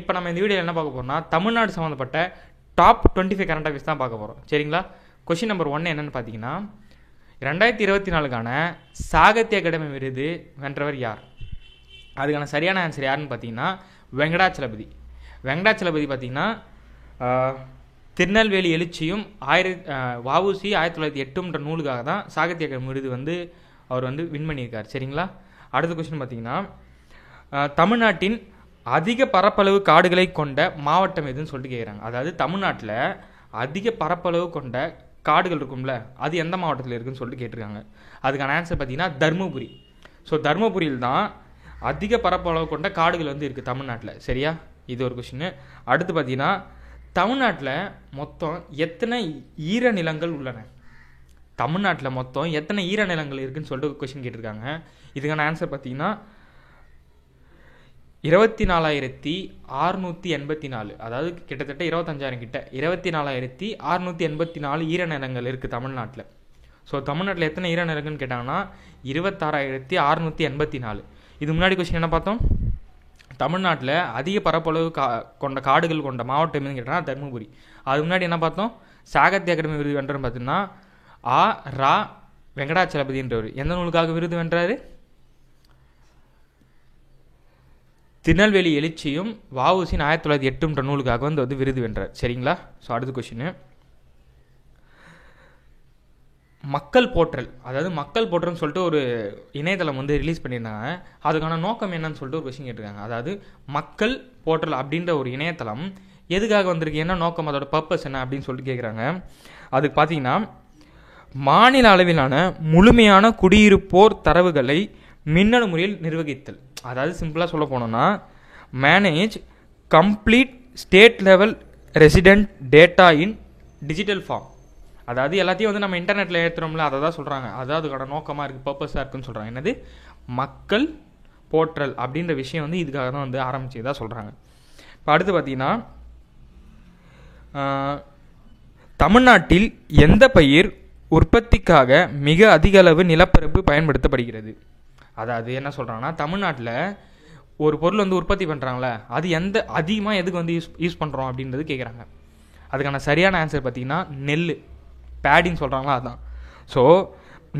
இப்போ நம்ம இந்த வீடியோவில் என்ன பார்க்க போகிறோம்னா தமிழ்நாடு சம்மந்தப்பட்ட டாப் 25 கரண்ட் அஃபேர்ஸ் தான் பார்க்க போகிறோம். சரிங்களா? கொஸ்டின் நம்பர் 1 என்னென்னு பார்த்தீங்கன்னா, 2024க்கான சாகித்ய அகாடமி விருது வென்றவர் யார்? அதுக்கான சரியான ஆன்சர் யாருன்னு பார்த்தீங்கன்னா வெங்கடாச்சலபதி. வெங்கடாச்சலபதி பார்த்தீங்கன்னா திருநெல்வேலி எழுச்சியும் வஉசி 1908 நூலுக்காக தான் சாகித்ய அகாடமி விருது வந்து அவர் வந்து வின் பண்ணியிருக்கார். சரிங்களா? அடுத்த கொஸ்டின் பார்த்தீங்கன்னா, தமிழ்நாட்டின் அதிக பரப்பளவு காடுகளை கொண்ட மாவட்டம் எதுன்னு சொல்லிட்டு கேட்குறாங்க. அதாவது தமிழ்நாட்டில் அதிக பரப்பளவு கொண்ட காடுகள் இருக்கும்ல, அது எந்த மாவட்டத்தில் இருக்குன்னு சொல்லிட்டு கேட்டிருக்காங்க. அதுக்கான ஆன்சர் பார்த்தீங்கன்னா தர்மபுரி. ஸோ தர்மபுரியில் தான் அதிக பரப்பளவு கொண்ட காடுகள் வந்து இருக்குது தமிழ்நாட்டில். சரியா? இது ஒரு கொஸ்டின். அடுத்து பார்த்தீங்கன்னா, தமிழ்நாட்டில் மொத்தம் எத்தனை ஈரநிலங்கள் உள்ளன? தமிழ்நாட்டில் மொத்தம் எத்தனை ஈரநிலங்கள் இருக்குன்னு சொல்லிட்டு கொஸ்டின் கேட்டிருக்காங்க. இதுக்கான ஆன்சர் பார்த்தீங்கன்னா 24,684. அதாவது கிட்டத்தட்ட 25,000 கிட்ட 24,684 ஈரநிலங்கள் இருக்குது தமிழ்நாட்டில். ஸோ தமிழ்நாட்டில் எத்தனை ஈரநிலங்கள்னு கேட்டாங்கன்னா 26,684. இது முன்னாடி கொஸ்டின் என்ன பார்த்தோம்? தமிழ்நாட்டில் அதிக பரப்பளவு கொண்ட காடுகள் கொண்ட மாவட்டம் எதுன்னு கேட்டால் தர்மபுரி. அது முன்னாடி என்ன பார்த்தோம்? சாகித்ய அகாடமி விருது வென்றன்னு பார்த்தீங்கன்னா ரா வெங்கடாச்சலபதின்றவர். எந்த நூலுக்காக விருது வென்றாரு? திருநெல்வேலி எழுச்சியும் வஉசி 1908 நூலுக்காக வந்து விருது வென்றார். சரிங்களா? ஸோ அடுத்த கொஸ்டின், மக்கள் போற்றல். அதாவது மக்கள் போற்றல்னு சொல்லிட்டு ஒரு இணையதளம் வந்து ரிலீஸ் பண்ணியிருந்தாங்க. அதுக்கான நோக்கம் என்னன்னு சொல்லிட்டு ஒரு கொஸ்டின் கேட்டிருக்காங்க. அதாவது மக்கள் போற்றல் அப்படின்ற ஒரு இணையதளம் எதுக்காக வந்திருக்கு, என்ன நோக்கம், அதோட பர்பஸ் என்ன அப்படின்னு சொல்லிட்டு கேட்குறாங்க. அதுக்கு பார்த்தீங்கன்னா, மாநில அளவிலான முழுமையான குடியிருப்போர் தரவுகளை மின்னணு முறையில் நிர்வகித்தல். அதாவது சிம்பிளாக சொல்ல போனோம்னா, manage complete state level resident data in digital form. அதாவது எல்லாத்தையும் வந்து நம்ம இன்டர்நெட்டில் ஏற்றுறோம்ல, அதை தான் சொல்கிறாங்க. அதாவது அதுக்கான நோக்கமாக இருக்குது, பர்பஸாக இருக்குன்னு சொல்கிறாங்க. என்னது? மக்கள் போற்றல் அப்படின்ற விஷயம் வந்து இதுக்காக தான் வந்து ஆரம்பிச்சதாக சொல்கிறாங்க. இப்போ அடுத்து பார்த்தீங்கன்னா, தமிழ்நாட்டில் எந்த பயிர் உற்பத்திக்காக மிக அதிக அளவு நிலப்பரப்பு பயன்படுத்தப்படுகிறது? அதாவது என்ன சொல்கிறாங்கன்னா, தமிழ்நாட்டில் ஒரு பொருள் வந்து உற்பத்தி பண்ணுறாங்களே, அது அதிகமாக எதுக்கு வந்து யூஸ் பண்ணுறோம் அப்படின்றது கேட்குறாங்க. அதுக்கான சரியான ஆன்சர் பார்த்தீங்கன்னா நெல், பேடின்னு சொல்கிறாங்களா, அதுதான். ஸோ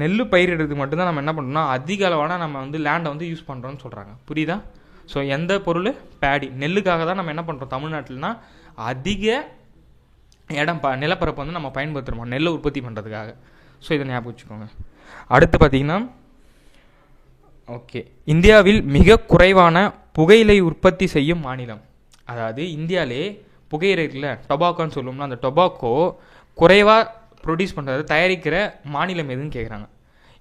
நெல் பயிரிடுறதுக்கு மட்டும்தான் நம்ம என்ன பண்ணுறோம்னா அதிக அளவான நம்ம வந்து லேண்டை வந்து யூஸ் பண்ணுறோம்னு சொல்கிறாங்க. புரியுதா? ஸோ எந்த பொருள்? பேடி. நெல்லுக்காக தான் நம்ம என்ன பண்ணுறோம் தமிழ்நாட்டில்னா அதிக இடம் நிலப்பரப்பு வந்து நம்ம பயன்படுத்துகிறோம் நெல்லை உற்பத்தி பண்ணுறதுக்காக. ஸோ இதை ஞாபகம் வச்சுக்கோங்க. அடுத்து பார்த்தீங்கன்னா, ஓகே, இந்தியாவில் மிக குறைவான புகையிலை உற்பத்தி செய்யும் மாநிலம். அதாவது இந்தியாவிலே புகையிலை இருக்குல்ல, டொபாக்கோன்னு சொல்லுவோம்னா, அந்த டொபாக்கோ குறைவாக ப்ரொடியூஸ் பண்ணுறது தயாரிக்கிற மாநிலம் எதுன்னு கேட்குறாங்க.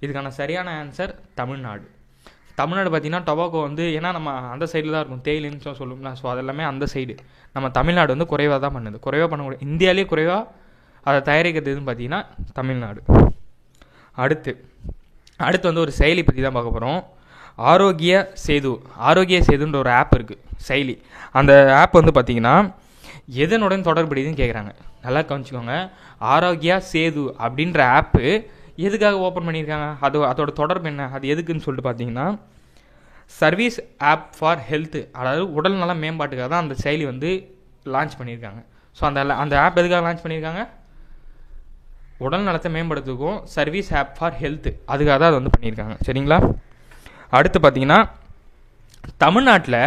இதுக்கான சரியான ஆன்சர் தமிழ்நாடு. தமிழ்நாடு பார்த்திங்கன்னா டொபாக்கோ வந்து, ஏன்னா நம்ம அந்த சைடில் தான் இருக்கும், தேயிலைன்னு சொல்லுவோம்னா, ஸோ அதெல்லாமே அந்த சைடு. நம்ம தமிழ்நாடு வந்து குறைவாக தான் பண்ணுது, குறைவாக பண்ணக்கூடிய இந்தியாவிலே குறைவாக அதை தயாரிக்கிறது எதுன்னு பார்த்தீங்கன்னா தமிழ்நாடு. அடுத்து வந்து ஒரு செயலி பற்றி தான் பார்க்க போகிறோம். ஆரோக்கிய சேதுன்ற ஒரு ஆப் இருக்குது, செயலி. அந்த ஆப் வந்து பார்த்திங்கன்னா எதனுடன் தொடர்புடையதுன்னு கேட்குறாங்க. நல்லா கவனிச்சுக்கோங்க. ஆரோக்கியா சேது அப்படின்ற ஆப்பு எதுக்காக ஓப்பன் பண்ணியிருக்காங்க, அதோட தொடர்பு என்ன, அது எதுக்குன்னு சொல்லிட்டு பார்த்தீங்கன்னா சர்வீஸ் ஆப் ஃபார் ஹெல்த்து, அதாவது உடல் நல மேம்பாட்டுக்காக தான் அந்த செயலி வந்து லான்ச் பண்ணியிருக்காங்க. ஸோ அந்த ஆப் எதுக்காக லான்ச் பண்ணியிருக்காங்க? உடல் நலத்தை மேம்படுத்துக்கும் சர்வீஸ் ஆப் ஃபார் ஹெல்த்து, அதுக்காக தான் அது வந்து பண்ணியிருக்காங்க. சரிங்களா? அடுத்து பார்த்தீங்கன்னா, தமிழ்நாட்டில்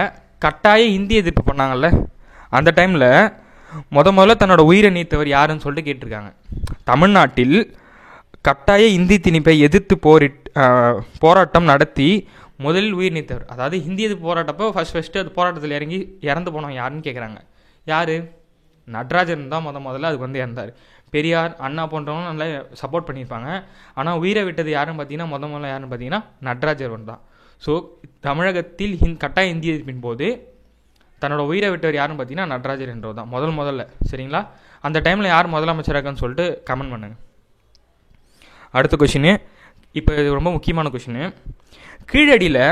கட்டாய இந்தி எதிர்ப்பு பண்ணாங்கல்ல, அந்த டைமில் முதல்ல தன்னோட உயிரை நீத்தவர் யாருன்னு சொல்லிட்டு கேட்டிருக்காங்க. தமிழ்நாட்டில் கட்டாய இந்தி திணிப்பை எதிர்த்து போராட்டம் நடத்தி முதலில் உயிர் நீத்தவர், அதாவது ஹிந்தி எதிர்ப்பு போராட்டப்போ ஃபஸ்ட்டு அது போராட்டத்தில் இறந்து போனோம் யாருன்னு கேட்குறாங்க. யார்? நடராஜன் தான் முதல்ல அதுக்கு வந்து இறந்தார். பெரியார், அண்ணா போன்றவங்க நல்லா சப்போர்ட் பண்ணியிருப்பாங்க. ஆனால் உயிரை விட்டது யாருன்னு பார்த்தீங்கன்னா முதல்ல யாருன்னு பார்த்தீங்கன்னா நடராஜர் தான். ஸோ தமிழகத்தில் கட்டாய இந்தி எதிர்ப்பின் போது தன்னோட உயிரை விட்டவர் யாருன்னு பார்த்தீங்கன்னா நடராஜர் என்றவர் தான் முதல்ல. சரிங்களா? அந்த டைமில் யார் முதலமைச்சராகன்னு சொல்லிட்டு கமெண்ட் பண்ணுங்க. அடுத்த கொஷின், இப்போ இது ரொம்ப முக்கியமான கொஷின். கீழடியில்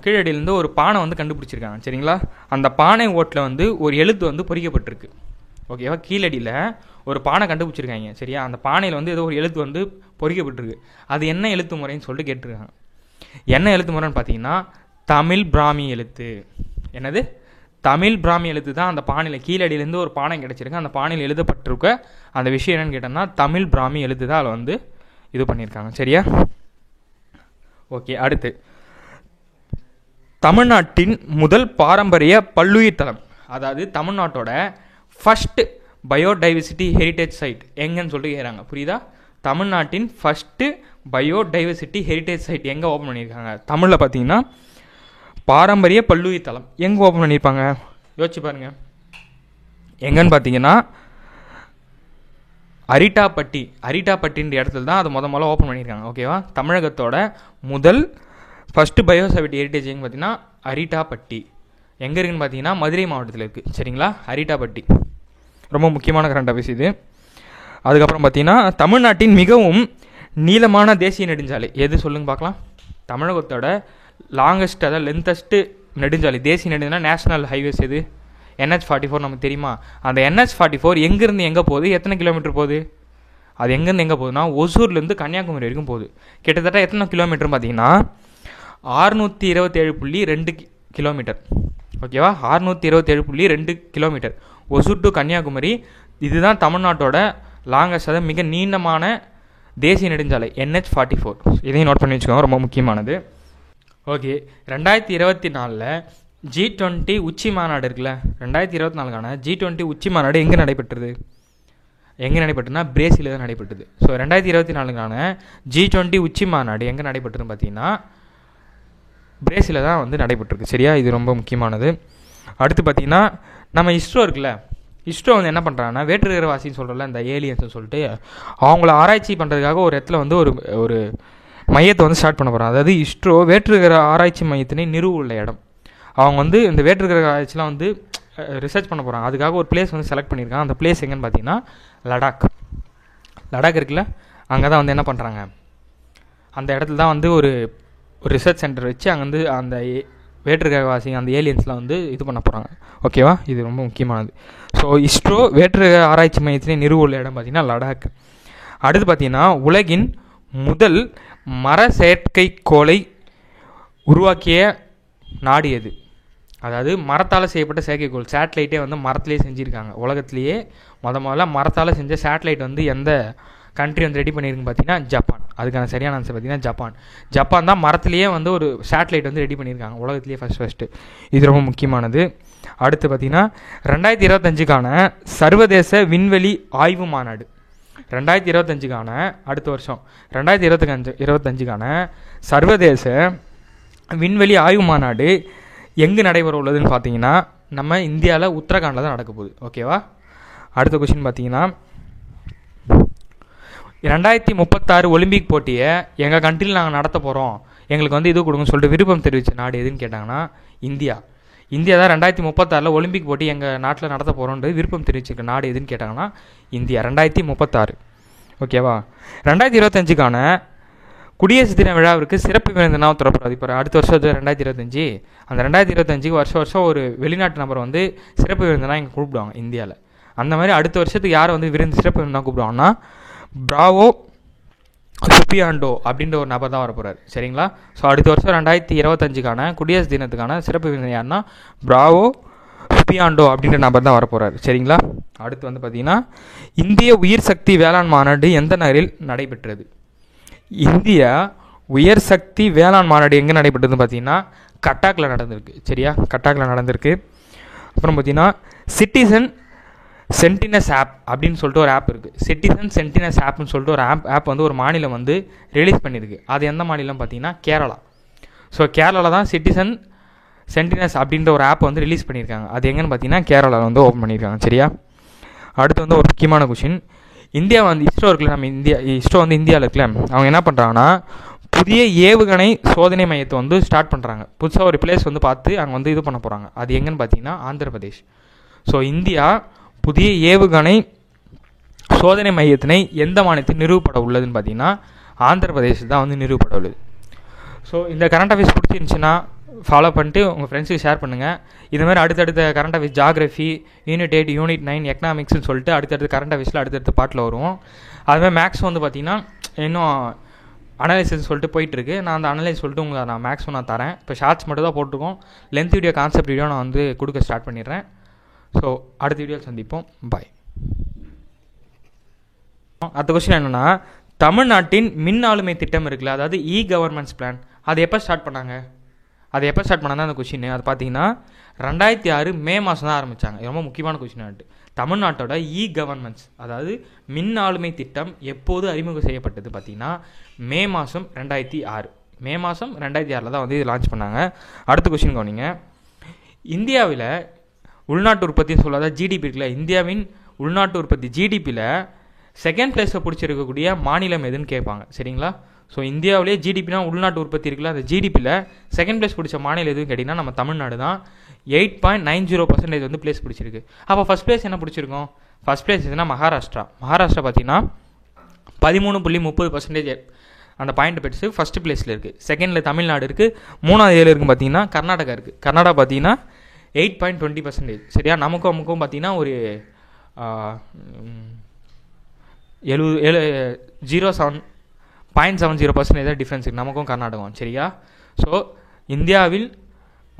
கீழடியிலேருந்து ஒரு பானை வந்து கண்டுபிடிச்சிருக்காங்க. சரிங்களா? அந்த பானை ஓட்டில் வந்து ஒரு எழுத்து வந்து பொறிக்கப்பட்டிருக்கு. ஓகேவா? கீழடியில் ஒரு பானை கண்டுபிடிச்சிருக்காங்க. சரியா? அந்த பானையில் வந்து ஏதோ ஒரு எழுத்து வந்து பொறிக்கப்பட்டிருக்கு. அது என்ன எழுத்து முறைன்னு சொல்லிட்டு கேட்டிருக்காங்க. என்ன எழுத்து முறைன்னு பார்த்தீங்கன்னா தமிழ் பிராமி எழுத்து. என்னது? தமிழ் பிராமி எழுத்து தான் அந்த பானையில் கீழடியிலேருந்து ஒரு பானை கிடச்சிருக்கு. அந்த பானையில் எழுதப்பட்டிருக்க அந்த விஷயம் என்னென்னு கேட்டோம்னா தமிழ் பிராமி எழுத்து தான் அதில் வந்து இது பண்ணியிருக்காங்க. சரியா? ஓகே, அடுத்து தமிழ்நாட்டின் முதல் பாரம்பரிய பல்லுயிர் தலம், அதாவது தமிழ்நாட்டோட ஃபஸ்ட்டு பயோடைவர்சிட்டி ஹெரிட்டேஜ் சைட் எங்கன்னு சொல்லிட்டு கேட்குறாங்க. புரியுதா? தமிழ்நாட்டின் ஃபஸ்ட்டு பயோடைவர்சிட்டி ஹெரிட்டேஜ் சைட் எங்கே ஓப்பன் பண்ணியிருக்காங்க? தமிழில் பார்த்தீங்கன்னா பாரம்பரிய பல்லுயிர் தலம் எங்கே ஓப்பன் பண்ணியிருப்பாங்க? யோசிச்சு பாருங்கள். எங்கன்னு பார்த்தீங்கன்னா அரிட்டாப்பட்டின்ற இடத்துல தான் அது முதல்ல ஓப்பன் பண்ணியிருக்காங்க. ஓகேவா? தமிழகத்தோட முதல் ஃபஸ்ட்டு பயோசைட் ஹெரிட்டேஜ் எங்கே பார்த்தீங்கன்னா அரிட்டாப்பட்டி. எங்கே இருக்குன்னு பார்த்தீங்கன்னா மதுரை மாவட்டத்தில் இருக்குது. சரிங்களா? அரிட்டாப்பட்டி ரொம்ப முக்கியமான கரண்ட் அஃபேர்ஸ் இது. அதுக்கப்புறம் பார்த்தீங்கன்னா தமிழ்நாட்டின் மிகவும் நீளமான தேசிய நெடுஞ்சாலை எது சொல்லுங்க பார்க்கலாம்? தமிழகத்தோட லாங்கஸ்ட், அதாவது லென்த்தஸ்ட்டு நெடுஞ்சாலை, தேசிய நெடுஞ்சாலை நேஷனல் ஹைவேஸ் எது? NH-44 நமக்கு தெரியுமா? அந்த NH-44 எங்கேருந்து எங்கே போகுது, எத்தனை கிலோமீட்டர் போகுது? அது எங்கேருந்து எங்கே போகுதுன்னா ஒசூர்லேருந்து கன்னியாகுமரி வரைக்கும் போகுது. கிட்டத்தட்ட எத்தனை கிலோமீட்டர் பார்த்தீங்கன்னா 627.2 கிலோமீட்டர். ஓகேவா? 627.2 கிலோமீட்டர் ஒசூர் டு கன்னியாகுமரி. இதுதான் தமிழ்நாட்டோட லாங்கஸ்ட், அதாவது மிக நீளமான தேசிய நெடுஞ்சாலை NH-44. இதையும் நோட் பண்ணி வச்சுக்கோங்க, ரொம்ப முக்கியமானது. ஓகே, 2024 G20 உச்சி மாநாடு இருக்குல்ல, 2024 G20 உச்சி மாநாடு எங்கே நடைபெற்றுனா பிரேசிலில் தான் நடைபெற்றது. ஸோ 2024 G20 உச்சி மாநாடு எங்கே நடைபெற்றுன்னு பார்த்தீங்கன்னா பிரேசிலில் தான் வந்து நடைபெற்றிருக்கு. சரியா? இது ரொம்ப முக்கியமானது. அடுத்து பார்த்தீங்கன்னா நம்ம இஸ்ரோ இருக்குல்ல, இஸ்ரோ வந்து என்ன பண்ணுறாங்கன்னா வேற்றுகிரகவாசின்னு சொல்கிறோம்ல, இந்த ஏலியன்ஸ்னு சொல்லிட்டு அவங்கள ஆராய்ச்சி பண்ணுறதுக்காக ஒரு இடத்துல வந்து ஒரு மையத்தை வந்து ஸ்டார்ட் பண்ண போகிறாங்க. அதாவது இஸ்ரோ வேற்றுகிரக ஆராய்ச்சி மையத்தினை நிறுவுள்ள இடம். அவங்க வந்து இந்த வேற்றுகிரக ஆராய்ச்சிலாம் வந்து ரிசர்ச் பண்ண போகிறாங்க. அதுக்காக ஒரு பிளேஸ் வந்து செலக்ட் பண்ணியிருக்காங்க. அந்த பிளேஸ் எங்கன்னு பார்த்தீங்கன்னா லடாக் இருக்குல்ல, அங்கே தான் வந்து என்ன பண்ணுறாங்க, அந்த இடத்துல தான் வந்து ஒரு ரிசர்ச் சென்டர் வச்சு அங்கே வந்து அந்த வேற்றுகிரகவாசி அந்த ஏலியன்ஸ்லாம் வந்து இது பண்ண போகிறாங்க. ஓகேவா? இது ரொம்ப முக்கியமானது. ஸோ இஸ்ரோ வேற்றுகிரக ஆராய்ச்சி மையத்திலே நிறுவுள்ள இடம் பார்த்திங்கன்னா லடாக். அடுத்து பார்த்திங்கன்னா உலகின் முதல் மர செயற்கைக்கோளை உருவாக்கிய நாடு எது? அதாவது மரத்தால் செய்யப்பட்ட செயற்கைக்கோள், சேட்டலைட்டே வந்து மரத்துலேயே செஞ்சுருக்காங்க. உலகத்துலேயே முதல்ல மரத்தால் செஞ்ச சேட்டலைட் வந்து எந்த கண்ட்ரி வந்து ரெடி பண்ணியிருக்குன்னு பார்த்தீங்கன்னா ஜப்பான். அதுக்கான சரியான ஆன்சர் பார்த்தீங்கன்னா ஜப்பான் தான் மரத்துலேயே வந்து ஒரு சேட்டலைட் வந்து ரெடி பண்ணியிருக்காங்க உலகத்துலேயே ஃபஸ்ட்டு. இது ரொம்ப முக்கியமானது. அடுத்து பார்த்தீங்கன்னா 2025 சர்வதேச விண்வெளி ஆய்வு மாநாடு, 2025 அடுத்த வருஷம் 2025 சர்வதேச விண்வெளி ஆய்வு மாநாடு எங்கே நடைபெற உள்ளதுன்னு பார்த்தீங்கன்னா நம்ம இந்தியாவில் உத்தரகாண்டில் தான் நடக்க போகுது. ஓகேவா? அடுத்த கொஸ்டின் பார்த்தீங்கன்னா 2036 ஒலிம்பிக் போட்டியை எங்கள் கண்ட்ரியில் நாங்கள் நடத்த போகிறோம், எங்களுக்கு வந்து இது கொடுங்கன்னு சொல்லிட்டு விருப்பம் தெரிவித்த நாடு எதுன்னு கேட்டாங்கன்னா இந்தியா தான் 2036 ஒலிம்பிக் போட்டி எங்கள் நாட்டில் நடத்த போகிறோன்றது விருப்பம் தெரிவிச்சிருக்க நாடு எதுன்னு கேட்டாங்கன்னா இந்தியா. 2036. ஓகேவா? 2025 குடியரசு தின விழாவிற்கு சிறப்பு விருந்தினாக திறப்படுறது. இப்போ அடுத்த வருஷம் 2025, அந்த 2025 வருஷம் ஒரு வெளிநாட்டு நபரை வந்து சிறப்பு விருந்தினாக இங்கே கூப்பிடுவாங்க இந்தியாவில். அந்த மாதிரி அடுத்த வருஷத்துக்கு யாரை வந்து சிறப்பு விருந்தினாக கூப்பிடுவாங்கன்னா பிராவோ சுபியாண்டோ அப்படின்ற ஒரு நபர் தான் வரப்போகிறார். சரிங்களா? ஸோ அடுத்த வருஷம் 2025 குடியரசு தினத்துக்கான சிறப்பு விருந்தினர் யாருன்னா பிராவோ சுபியாண்டோ அப்படின்ற நபர் தான் வரப்போகிறார். சரிங்களா? அடுத்து வந்து பார்த்திங்கன்னா இந்திய உயிர் சக்தி வேளாண் மாநாடு எந்த நகரில் நடைபெற்றது? இந்திய உயர் சக்தி வேளாண் மாநாடு எங்கே நடைபெற்றதுன்னு பார்த்தீங்கன்னா கட்டாக்கில் நடந்திருக்கு. சரியா? கட்டாக்கில் நடந்திருக்கு. அப்புறம் பார்த்தீங்கன்னா சிட்டிசன் சென்டினஸ் ஆப் அப்படின்னு சொல்லிட்டு ஒரு ஆப் இருக்குது. சிட்டிசன் சென்டினஸ் ஆப்னு சொல்லிட்டு ஒரு ஆப் வந்து ஒரு மாநிலம் வந்து ரிலீஸ் பண்ணியிருக்கு. அது எந்த மாநிலம் பார்த்தீங்கன்னா கேரளா. ஸோ கேரளாவில் தான் சிட்டிசன் சென்டினஸ் அப்படின்ற ஒரு ஆப் வந்து ரிலீஸ் பண்ணியிருக்காங்க. அது எங்கன்னு பார்த்தீங்கன்னா கேரளாவில் வந்து ஓப்பன் பண்ணியிருக்காங்க. சரியா? அடுத்து வந்து ஒரு முக்கியமான கொஷின், இந்தியா வந்து இஸ்ரோ இருக்குல்ல, நம்ம இஸ்ரோ வந்து இந்தியாவில் இருக்குல்ல, அவங்க என்ன பண்ணுறாங்கன்னா புதிய ஏவுகணை சோதனை மையத்தை வந்து ஸ்டார்ட் பண்ணுறாங்க. புதுசாக ஒரு பிளேஸ் வந்து பார்த்து அங்கே வந்து இது பண்ண போகிறாங்க. அது எங்கன்னு பார்த்தீங்கன்னா ஆந்திர பிரதேஷ். ஸோ இந்தியா புதிய ஏவுகணை சோதனை மையத்தினை எந்த மாநிலத்தில் நிறுவப்பட உள்ளதுன்னு பார்த்தீங்கன்னா ஆந்திர பிரதேஷ் தான் வந்து நிறுவப்பட உள்ளது. ஸோ இந்த கரண்ட் அஃபேர்ஸ் பிடிச்சிருந்துச்சுன்னா ஃபாலோ பண்ணிட்டு உங்கள் ஃப்ரெண்ட்ஸுக்கு ஷேர் பண்ணுங்கள். இதுமாதிரி அடுத்தடுத்த current affairs, geography, unit 8, unit 9, எக்கனாமிக்ஸ்னு சொல்லிட்டு அடுத்தடுத்து கரண்ட் அஃபேர்ஸில் அடுத்தடுத்த பாட்டில் வரும். அதுமாதிரி மேக்ஸ் வந்து பார்த்திங்கன்னா இன்னும் அனலைசிஸ் சொல்லிட்டு போயிட்டுருக்கு. நான் அந்த அனலைஸ் சொல்லிட்டு உங்களுக்கு நான் மேக்ஸிமம் நான் தரேன். இப்போ ஷார்ட்ஸ் மட்டும் தான் போட்டிருக்கோம். லென்த் வீடியோ கான்செப்ட் வீடியோ நான் வந்து கொடுக்க ஸ்டார்ட் பண்ணிடுறேன். ஸோ அடுத்த வீடியோ சந்திப்போம். பாய். அடுத்த கொஸ்டின் என்னென்னா, தமிழ்நாட்டின் மின் ஆளுமை திட்டம் இருக்குல்ல, அதாவது கவர்மெண்ட்ஸ் பிளான், அது எப்போ ஸ்டார்ட் பண்ணாங்க? அது எப்போ ஸ்டார்ட் பண்ணாங்க அந்த கொஸ்டின். அது பார்த்தீங்கன்னா 2006 மே மாதம் தான் ஆரம்பித்தாங்க. ரொம்ப முக்கியமான கொஸ்டின் ஆகிட்டு. தமிழ்நாட்டோட கவர்மெண்ட்ஸ் அதாவது மின் ஆளுமை திட்டம் எப்போது அறிமுகம் செய்யப்பட்டது பார்த்தீங்கன்னா மே மாதம் 2006. மே மாதம் 2006 தான் வந்து இது லான்ச் பண்ணாங்க. அடுத்த கொஸ்டின் கவனிங்க. இந்தியாவில் உள்நாட்டு உற்பத்தின்னு சொல்லாத ஜிடிபி இருக்குல்ல, இந்தியாவின் உள்நாட்டு உற்பத்தி ஜிடிபியில் செகண்ட் பிளேஸில் பிடிச்சிருக்கக்கூடிய மாநிலம் எதுன்னு கேட்பாங்க. சரிங்களா? ஸோ இந்தியாவிலே ஜிடிபினா உள்நாட்டு உற்பத்தி இருக்குல்ல, அந்த ஜிடிபியில் செகண்ட் பிளேஸ் பிடிச்ச மாநிலம் எதுவும் கேட்டிங்கன்னா நம்ம தமிழ்நாடு தான். 8.90% வந்து பிளேஸ் பிடிச்சிருக்கு. அப்போ ஃபஸ்ட் பிளேஸ் என்ன பிடிச்சிருக்கோம்? ஃபஸ்ட் பிளேஸ் எதுனா மகாராஷ்டிரா. மகாராஷ்டிரா பார்த்தீங்கன்னா 13.30% அந்த பாயிண்ட் பெற்று ஃபஸ்ட்டு பிளேஸில் இருக்குது. செகண்டில் தமிழ்நாடு இருக்குது. மூணாவது ஏழு இருக்குது பார்த்தீங்கன்னா கர்நாடகா இருக்குது. கர்நாடகா பார்த்தீங்கன்னா 8.20%. சரியா? நமக்கும் பார்த்தீங்கன்னா ஒரு 0.70% டிஃப்ரென்ஸ் இருக்குது நமக்கும் கர்நாடகம். சரியா? ஸோ இந்தியாவில்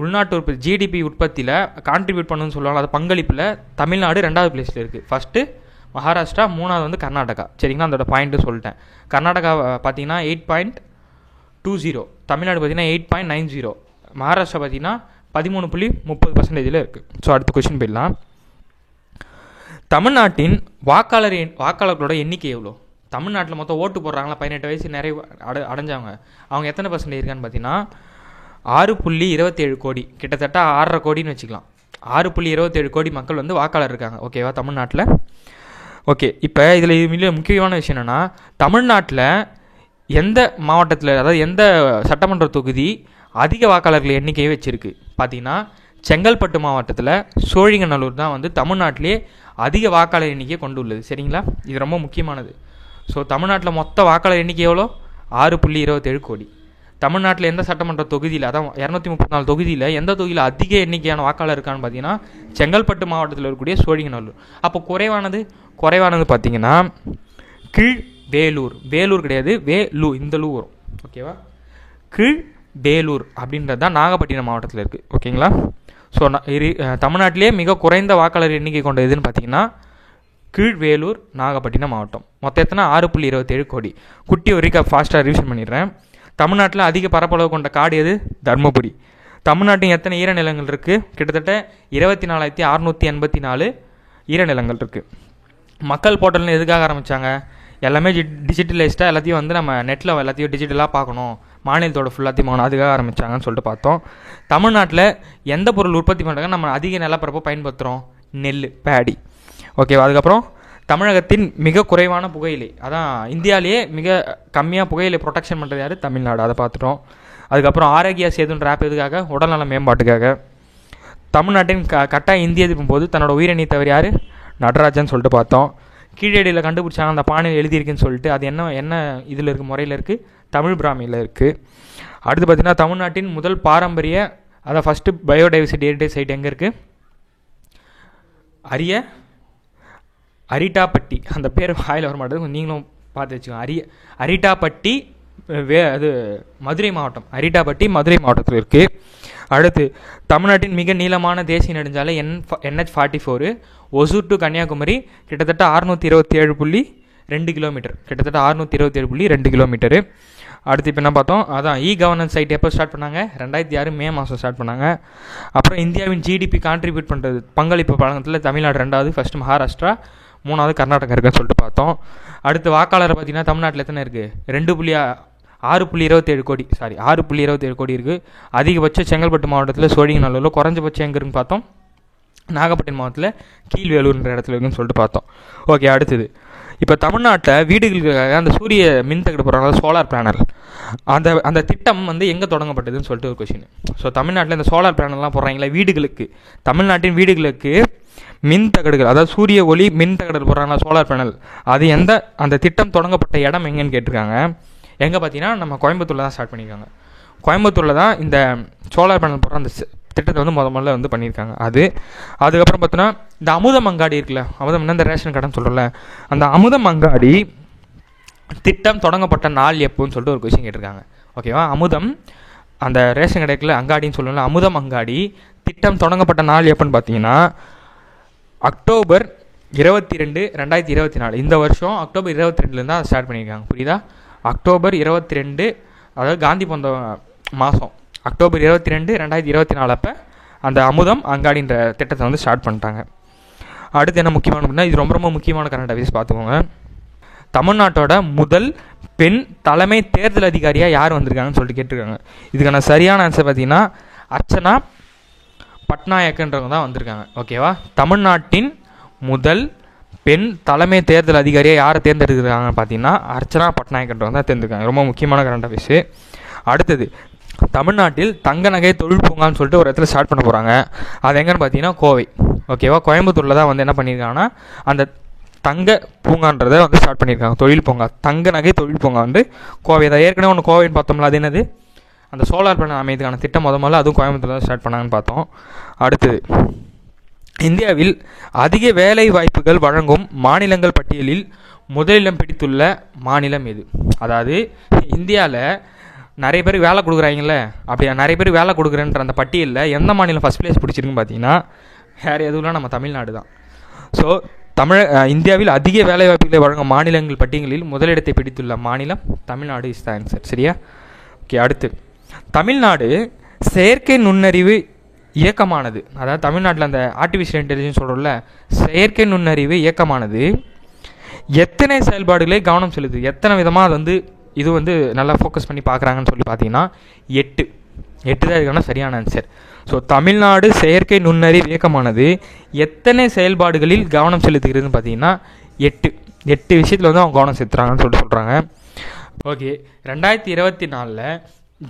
உள்நாட்டு உற்பத்தி ஜிடிபி உற்பத்தியில் கான்ட்ரிபியூட் பண்ணணும்னு சொல்லுவாங்க. அது பங்களிப்பில் தமிழ்நாடு 2வது பிளேஸில் இருக்குது. ஃபஸ்ட்டு மகாராஷ்டிரா, 3வது வந்து கர்நாடகா. சரிங்களா? அதோட பாயிண்ட்டு சொல்லிட்டேன். கர்நாடகா பார்த்தீங்கன்னா 8.20, தமிழ்நாடு பார்த்தீங்கன்னா 8.90, மகாராஷ்டிரா பார்த்தீங்கன்னா 13.30% இருக்குது. ஸோ அடுத்த கொஸ்டின் போயிடலாம். தமிழ்நாட்டின் வாக்காளர்களோட எண்ணிக்கை எவ்வளோ? தமிழ்நாட்டில் மொத்தம் ஓட்டு போடுறாங்களா 18 வயசு நிறைய அடைஞ்சவங்க, அவங்க எத்தனை % இருக்கான்னு பார்த்தீங்கன்னா 6.27 கோடி, கிட்டத்தட்ட 6.5 கோடின்னு வச்சுக்கலாம். 6.27 கோடி மக்கள் வந்து வாக்காளர் இருக்காங்க. ஓகேவா? தமிழ்நாட்டில். ஓகே, இப்போ இதில் மிக முக்கியமான விஷயம் என்னென்னா, தமிழ்நாட்டில் எந்த மாவட்டத்தில், அதாவது எந்த சட்டமன்ற தொகுதி அதிக வாக்காளர்கள் எண்ணிக்கையை வச்சுருக்கு பார்த்தீங்கன்னா செங்கல்பட்டு மாவட்டத்தில் சோழிங்கநல்லூர் தான் வந்து தமிழ்நாட்டிலே அதிக வாக்காளர் எண்ணிக்கையை கொண்டு உள்ளது. சரிங்களா? இது ரொம்ப முக்கியமானது. ஸோ தமிழ்நாட்டில் மொத்த வாக்காளர் எண்ணிக்கை எவ்வளோ? 6.27 கோடி. தமிழ்நாட்டில் எந்த சட்டமன்ற தொகுதியில், அதான் 234 தொகுதியில் எந்த தொகுதியில் அதிக எண்ணிக்கையான வாக்காளர் இருக்கான்னு பார்த்தீங்கன்னா செங்கல்பட்டு மாவட்டத்தில் இருக்கக்கூடிய சோழிங்கநல்லூர். அப்போ குறைவானது பார்த்தீங்கன்னா கீழ்வேலூர். வேலூர் கிடையாது, இந்த லூ வரும். ஓகேவா? கீழ்வேலூர் அப்படின்றது தான் நாகப்பட்டினம் மாவட்டத்தில் இருக்குது. ஓகேங்களா? ஸோ தமிழ்நாட்டிலே மிக குறைந்த வாக்காளர் எண்ணிக்கை கொண்ட எதுன்னு பார்த்தீங்கன்னா கீழ்வேலூர், நாகப்பட்டினம் மாவட்டம். மொத்தம் எத்தனை? 6.27 கோடி. குட்டி ஒரு ஃபாஸ்ட்டாக ரிவிஷன் பண்ணிடுறேன். தமிழ்நாட்டில் அதிக பரப்பளவு கொண்ட காடு எது? தர்மபுரி. தமிழ்நாட்டின் எத்தனை ஈரநிலங்கள் இருக்குது? கிட்டத்தட்ட 24,684 ஈரநிலங்கள் இருக்குது. மக்கள் போர்ட்டல்னு எதுக்காக ஆரம்பித்தாங்க? எல்லாமே டிஜிட்டலைஸ்டாக எல்லாத்தையும் வந்து நம்ம நெட்டில் எல்லாத்தையும் டிஜிட்டலாக பார்க்கணும், மாநிலத்தோட ஃபுல்லாத்தையும் பார்க்கணும், அதுக்காக ஆரம்பித்தாங்கன்னு சொல்லிட்டு பார்த்தோம். தமிழ்நாட்டில் எந்த பொருள் உற்பத்தி பண்ணுறாங்க நம்ம அதிக நிலப்பரப்பை பயன்படுத்துகிறோம்? நெல், பேடி. ஓகேவா? அதுக்கப்புறம் தமிழகத்தின் மிக குறைவான புகையிலை, அதான் இந்தியாவிலேயே மிக கம்மியாக புகையிலை ப்ரொடெக்ஷன் பண்ணுறது யார்? தமிழ்நாடு. அதை பார்த்துட்டோம். அதுக்கப்புறம் ஆரோக்கியா சேதுன்ற ஆப் எதுக்காக? உடல்நல மேம்பாட்டுக்காக. தமிழ்நாட்டின் கட்டாய இந்திய எதிர்ப்பும் போது தன்னோட உயிரை தவிர யார்? நடராஜன் சொல்லிட்டு பார்த்தோம். கீழடியில் கண்டுபிடிச்சாங்க, அந்த பானையில் எழுதியிருக்குன்னு சொல்லிட்டு, அது என்ன இதில் இருக்குது? முறையில் இருக்குது, தமிழ் பிராமியில் இருக்குது. அடுத்து பார்த்திங்கன்னா தமிழ்நாட்டின் முதல் பாரம்பரிய, அதான் ஃபஸ்ட்டு பயோடைவர்சிட்டி ஹெரிடேஜ் சைட் எங்கே இருக்குது? அரிட்டாப்பட்டி. அந்த பேர் வாயில் வர மாட்டேது, நீங்களும் பார்த்து வச்சுக்கோங்க. அரிட்டாப்பட்டி அது மதுரை மாவட்டம். அரிட்டாப்பட்டி மதுரை மாவட்டத்தில் இருக்குது. அடுத்து தமிழ்நாட்டின் மிக நீளமான தேசிய நெடுஞ்சாலை NH44 ஒசூர் டு கன்னியாகுமரி, கிட்டத்தட்ட 627.2 கிலோமீட்டர். கிட்டத்தட்ட 627.2 கிலோமீட்டரு. அடுத்து இப்போ என்ன பார்த்தோம்? அதான் கவர்னன்ஸ் சைட் எப்போ ஸ்டார்ட் பண்ணாங்க? 2006 மே மாதம் ஸ்டார்ட் பண்ணாங்க. அப்புறம் இந்தியாவின் ஜிடிபி கான்ட்ரிபியூட் பண்ணுறது பங்களிப்பு பழக்கத்தில் தமிழ்நாடு 2வது, ஃபஸ்ட்டு மகாராஷ்டிரா, 3வது கர்நாடகா இருக்குன்னு சொல்லிட்டு பார்த்தோம். அடுத்து வாக்காளர் பார்த்தீங்கன்னா தமிழ்நாட்டில் எத்தனை இருக்குது? 6.27 கோடி. 6.27 கோடி இருக்குது. அதிகபட்சம் செங்கல்பட்டு மாவட்டத்தில் சோழிங்கநல்லூரில், குறைஞ்சபட்சம் எங்கே இருக்குன்னு பார்த்தோம்? நாகப்பட்டினம் மாவட்டத்தில் கீழ்வேலூர்ன்ற இடத்துல இருக்குன்னு சொல்லிட்டு பார்த்தோம். ஓகே, அடுத்தது இப்போ தமிழ்நாட்டில் வீடுகளுக்காக அந்த சூரிய மின் தகடு போடுறாங்க, சோலார் பேனல், அந்த திட்டம் வந்து எங்கே தொடங்கப்பட்டதுன்னு சொல்லிட்டு ஒரு கொஸ்டின். ஸோ தமிழ்நாட்டில் இந்த சோலார் பேனல்லாம் போடுறாங்களா வீடுகளுக்கு, தமிழ்நாட்டின் வீடுகளுக்கு மின் தகடுகள், அதாவது சூரிய ஒளி மின் தகடுகள் போடுறாங்களா சோலார் பேனல், அது அந்த திட்டம் தொடங்கப்பட்ட இடம் எங்கேன்னு கேட்டிருக்காங்க. எங்கே பார்த்தீங்கன்னா நம்ம கோயம்புத்தூரில் தான் ஸ்டார்ட் பண்ணியிருக்காங்க. கோயம்புத்தூரில் தான் இந்த சோலார் பேனல் போடுற அந்த திட்டத்தை வந்து முதல்ல வந்து பண்ணியிருக்காங்க. அதுக்கப்புறம் பார்த்தோன்னா இந்த அமுதம் அங்காடி இருக்குல்ல, அமுதம்னா இந்த ரேஷன் கடைன்னு சொல்கிறோம்ல, அந்த அமுதம் அங்காடி திட்டம் தொடங்கப்பட்ட நாள் எப்போன்னு சொல்லிட்டு ஒரு கொஸ்டின் கேட்டிருக்காங்க. ஓகேவா, அமுதம் அந்த ரேஷன் கடைக்கில் அங்காடின்னு சொல்லணும்ல, அமுதம் அங்காடி திட்டம் தொடங்கப்பட்ட நாள் எப்போன்னு பார்த்தீங்கன்னா அக்டோபர் 22, 2024. இந்த வருஷம் அக்டோபர் 22 தான் ஸ்டார்ட் பண்ணியிருக்காங்க. புரியுதா? அக்டோபர் 22, அதாவது காந்தி பிறந்த மாதம் அக்டோபர் 22, 2024 அப்போ அந்த அமுதம் அங்காடின்ற திட்டத்தை வந்து ஸ்டார்ட் பண்ணிட்டாங்க. அடுத்து என்ன முக்கியமான அப்படின்னா, இது ரொம்ப ரொம்ப முக்கியமான கரண்ட் அஃபேர்ஸ் பார்த்துக்கோங்க. தமிழ்நாட்டோட முதல் பெண் தலைமை தேர்தல் அதிகாரியாக யார் வந்திருக்காங்கன்னு சொல்லிட்டு கேட்டிருக்காங்க. இதுக்கான சரியான ஆன்சர் பார்த்தீங்கன்னா அர்ச்சனா பட்நாயக்கன்றவங்க தான் வந்திருக்காங்க. ஓகேவா, தமிழ்நாட்டின் முதல் பெண் தலைமை தேர்தல் அதிகாரியாக யாரை தேர்ந்தெடுக்கிறாங்கன்னு பார்த்தீங்கன்னா அர்ச்சனா பட்நாயக்கன்றவங்க தான் தேர்ந்தெடுக்காங்க. ரொம்ப முக்கியமான கரண்ட் அஃபேர்ஸு. அடுத்தது, தமிழ்நாட்டில் தங்க நகை தொழில் பூங்கான்னு சொல்லிட்டு ஒரு இடத்துல ஸ்டார்ட் பண்ண போகிறாங்க. அது எங்கன்னு பார்த்தீங்கன்னா கோவை. ஓகேவா, கோயம்புத்தூரில் தான் வந்து என்ன பண்ணியிருக்காங்கன்னா அந்த தங்க பூங்கான்றதை வந்து ஸ்டார்ட் பண்ணியிருக்காங்க. தொழில் பூங்கா, தங்க நகை தொழில் பூங்கா வந்து கோவை தான். ஏற்கனவே ஒன்று கோவைன்னு பார்த்தோம்ல, அது என்னது, அந்த சோலார் பேனல் அமையதுக்கான திட்டம் முதல்ல அதுவும் கோயம்புத்தூரில் தான் ஸ்டார்ட் பண்ணாங்கன்னு பார்த்தோம். அடுத்தது, இந்தியாவில் அதிக வேலை வாய்ப்புகள் வழங்கும் மாநிலங்கள் பட்டியலில் முதலிடம் பிடித்துள்ள மாநிலம் எது? அதாவது இந்தியாவில் நிறைய பேர் வேலை கொடுக்குறாங்கல்ல, அப்படி நிறைய பேர் வேலை கொடுக்குறேன்ற அந்த பட்டியலில் எந்த மாநிலம் ஃபஸ்ட் பிளேஸ் பிடிச்சிருக்குன்னு பார்த்தீங்கன்னா வேறு எதுவும் நம்ம தமிழ்நாடு தான். ஸோ இந்தியாவில் அதிக வேலைவாய்ப்புகளை வழங்கும் மாநிலங்கள் பட்டியலில் முதலிடத்தை பிடித்துள்ள மாநிலம் தமிழ்நாடு இஸ் த ஆன்சர். சரியா? ஓகே. அடுத்து, தமிழ்நாடு செயற்கை நுண்ணறிவு இயக்கமானது, அதாவது தமிழ்நாட்டில் அந்த ஆர்டிஃபிஷியல் இன்டெலிஜென்ஸ் சொல்கிறோம்ல, செயற்கை நுண்ணறிவு இயக்கமானது எத்தனை செயல்பாடுகளே கவனம் செலுத்துது? எத்தனை விதமாக அது வந்து இது வந்து நல்லா ஃபோக்கஸ் பண்ணி பார்க்குறாங்கன்னு சொல்லி பார்த்தீங்கன்னா 8 தான் இதுக்கான சரியான ஆன்சர். ஸோ தமிழ்நாடு செயற்கை நுண்ணறிவு இயக்கமானது எத்தனை செயல்பாடுகளில் கவனம் செலுத்துகிறதுன்னு பார்த்தீங்கன்னா 8 விஷயத்தில் வந்து அவங்க கவனம் செலுத்துறாங்கன்னு சொல்கிறாங்க. ஓகே, 2024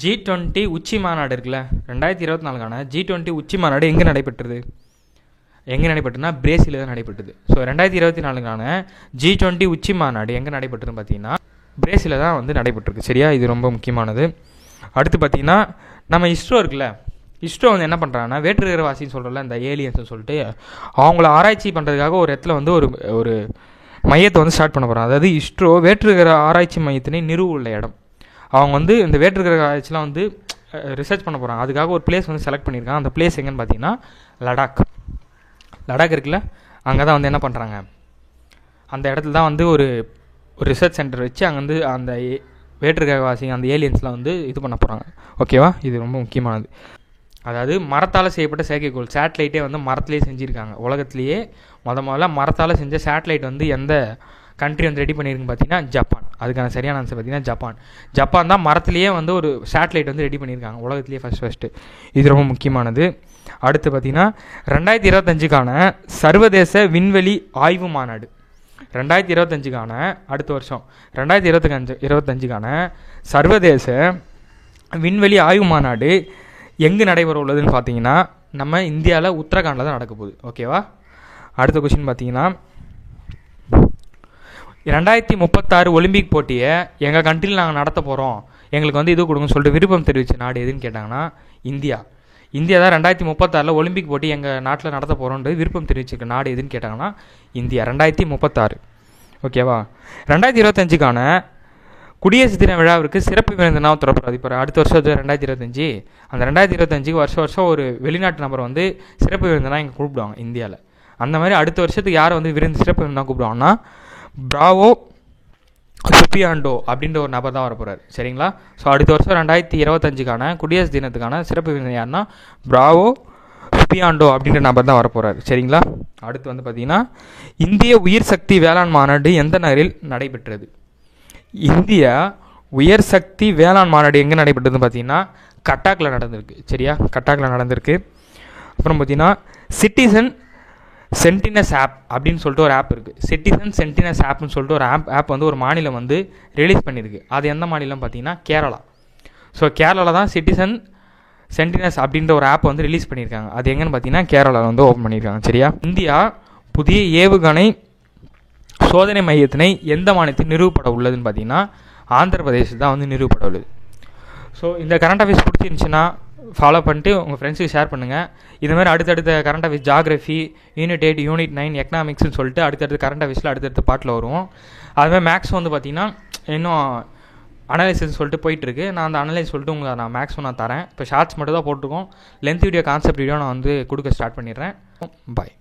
G20 உச்சி மாநாடு இருக்குல்ல, 2024 G20 உச்சி மாநாடு எங்கே நடைபெற்றுனா பிரேசிலில் தான் நடைபெற்றது. ஸோ 2024 G20 உச்சி மாநாடு எங்கே நடைபெற்றுன்னு பார்த்தீங்கன்னா பிரேசிலில் தான் வந்து நடைபெற்றிருக்கு. சரியா? இது ரொம்ப முக்கியமானது. அடுத்து பார்த்தீங்கன்னா நம்ம இஸ்ரோ இருக்குல்ல, இஸ்ரோ வந்து என்ன பண்ணுறாங்கன்னா வேற்றுகிரகவாசின்னு சொல்கிறல, இந்த ஏலியன்ஸ்னு சொல்லிட்டு அவங்கள ஆராய்ச்சி பண்ணுறதுக்காக ஒரு இடத்துல வந்து ஒரு மையத்தை வந்து ஸ்டார்ட் பண்ண போகிறாங்க. அதாவது இஸ்ரோ வேற்றுகிரக ஆராய்ச்சி மையத்தினை நிறுவுள்ள இடம். அவங்க வந்து இந்த வேற்றுகிரக ஆராய்ச்சிலாம் வந்து ரிசர்ச் பண்ண போகிறாங்க. அதுக்காக ஒரு பிளேஸ் வந்து செலக்ட் பண்ணியிருக்காங்க. அந்த பிளேஸ் எங்கன்னு பார்த்தீங்கன்னா லடாக் இருக்குல்ல, அங்கே தான் வந்து என்ன பண்ணுறாங்க, அந்த இடத்துல தான் வந்து ஒரு ரிசர்ச் சென்டர் வச்சு அங்கே வந்து அந்த வேற்றுகிரகவாசி அந்த ஏலியன்ஸ்லாம் வந்து இது பண்ண போகிறாங்க. ஓகேவா, இது ரொம்ப முக்கியமானது. அதாவது மரத்தால் செய்யப்பட்ட செயற்கைக்கோள் சேட்டலைட்டே வந்து மரத்துலேயே செஞ்சுருக்காங்க. உலகத்துலேயே முதல்ல மரத்தால் செஞ்ச சேட்டலைட் வந்து எந்த கண்ட்ரி வந்து ரெடி பண்ணியிருக்குன்னு பார்த்தீங்கன்னா ஜப்பான். அதுக்கான சரியான ஆன்சர் பார்த்தீங்கன்னா ஜப்பான் தான் மரத்துலேயே வந்து ஒரு சேட்டலைட் வந்து ரெடி பண்ணியிருக்காங்க உலகத்துலேயே ஃபஸ்ட்டு. இது ரொம்ப முக்கியமானது. அடுத்து பார்த்தீங்கன்னா 2025 சர்வதேச விண்வெளி ஆய்வு மாநாடு, 2025 அடுத்த வருஷம் 2025 சர்வதேச விண்வெளி ஆய்வு மாநாடு எங்கே நடைபெற உள்ளதுன்னு பார்த்தீங்கன்னா நம்ம இந்தியாவில் உத்தரகாண்டில் தான் நடக்க போகுது. ஓகேவா, அடுத்த கொஸ்டின் பார்த்தீங்கன்னா 2036 ஒலிம்பிக் போட்டியை எங்கள் கண்ட்ரியில் நாங்கள் நடத்த போகிறோம், எங்களுக்கு வந்து இது கொடுங்கன்னு சொல்லிட்டு விருப்பம் தெரிவித்த நாடு எதுன்னு கேட்டாங்கன்னா இந்தியா தான் 2036 ஒலிம்பிக் போட்டி எங்கள் நாட்டில் நடத்த போகிறோன்றது விருப்பம் தெரிவிச்சிருக்க நாடு எதுன்னு கேட்டாங்கன்னா இந்தியா. 2036. ஓகேவா, 2025 குடியரசு தின விழாவிற்கு சிறப்பு விருந்தினாக திறப்படுறது. இப்போ அடுத்த வருஷம் 2025, அந்த 2025 வருஷம் ஒரு வெளிநாட்டு நபரை வந்து சிறப்பு விருந்தினாக இங்கே கூப்பிடுவாங்க இந்தியாவில். அந்த மாதிரி அடுத்த வருஷத்துக்கு யாரை வந்து சிறப்பு விருந்தினாக கூப்பிடுவாங்கன்னா பிராவோ சுபியாண்டோ அப்படின்ற ஒரு நபர் தான் வரப்போகிறார். சரிங்களா? ஸோ அடுத்த வருஷம் 2025 குடியரசு தினத்துக்கான சிறப்பு விருந்தினர் யாருன்னா பிராவோ சுபியாண்டோ அப்படின்ற நபர் தான் வரப்போகிறார். சரிங்களா? அடுத்து வந்து பார்த்திங்கன்னா இந்திய உயிர் சக்தி வேளாண் மாநாடு எந்த நகரில் நடைபெற்றது? இந்திய உயர் சக்தி வேளாண் மாநாடு எங்கே நடைபெற்றதுன்னு பார்த்தீங்கன்னா கட்டாக்கில் நடந்திருக்கு. சரியா? கட்டாக்கில் நடந்திருக்கு. அப்புறம் பார்த்தீங்கன்னா சிட்டிசன் சென்டினஸ் ஆப் அப்படின்னு சொல்லிட்டு ஒரு ஆப் இருக்குது. சிட்டிசன் சென்டினஸ் ஆப்னு சொல்லிட்டு ஒரு ஆப் வந்து ஒரு மாநிலம் வந்து ரிலீஸ் பண்ணியிருக்கு. அது எந்த மாநிலம் பார்த்தீங்கன்னா கேரளா. ஸோ கேரளா தான் சிட்டிசன் சென்டினஸ் அப்படின்ற ஒரு ஆப் வந்து ரிலீஸ் பண்ணியிருக்காங்க. அது எங்கன்னு பார்த்தீங்கன்னா கேரளாவில் வந்து ஓப்பன் பண்ணியிருக்காங்க. சரியா? இந்தியா புதிய ஏவுகணை சோதனை மையத்தினை எந்த மாநிலத்தில் நிறுவப்பட உள்ளதுன்னு பார்த்தீங்கன்னா ஆந்திர பிரதேசத்தில் தான் வந்து நிறுவப்பட உள்ளது. ஸோ இந்த கரண்ட் அஃபேர்ஸ் பிடிச்சிருந்துச்சுன்னா ஃபாலோ பண்ணிட்டு உங்கள் ஃப்ரெண்ட்ஸுக்கு ஷேர் பண்ணுங்கள். இது மாதிரி அடுத்தடுத்த current affairs geography, unit 8, unit 9, எக்கனாமிக்ஸ்னு சொல்லிட்டு அடுத்தடுத்த கரண்ட் அஃபேர்ஸில் அடுத்தடுத்த பாட்டில் வரும். அதுமாதிரி மேக்ஸ் வந்து பார்த்திங்கன்னா இன்னும் அனலைசிஸ் சொல்லிட்டு போயிட்டுருக்கு. நான் அந்த அனலைஸ் சொல்லிட்டு உங்களுக்கு நான் மேக்ஸிமம் நான் தரேன். இப்போ ஷார்ட்ஸ் மட்டும் தான் போட்டிருக்கோம். லென்த் வீடியோ கான்செப்ட் வீடியோ நான் வந்து கொடுக்க ஸ்டார்ட் பண்ணிடுறேன். பாய்.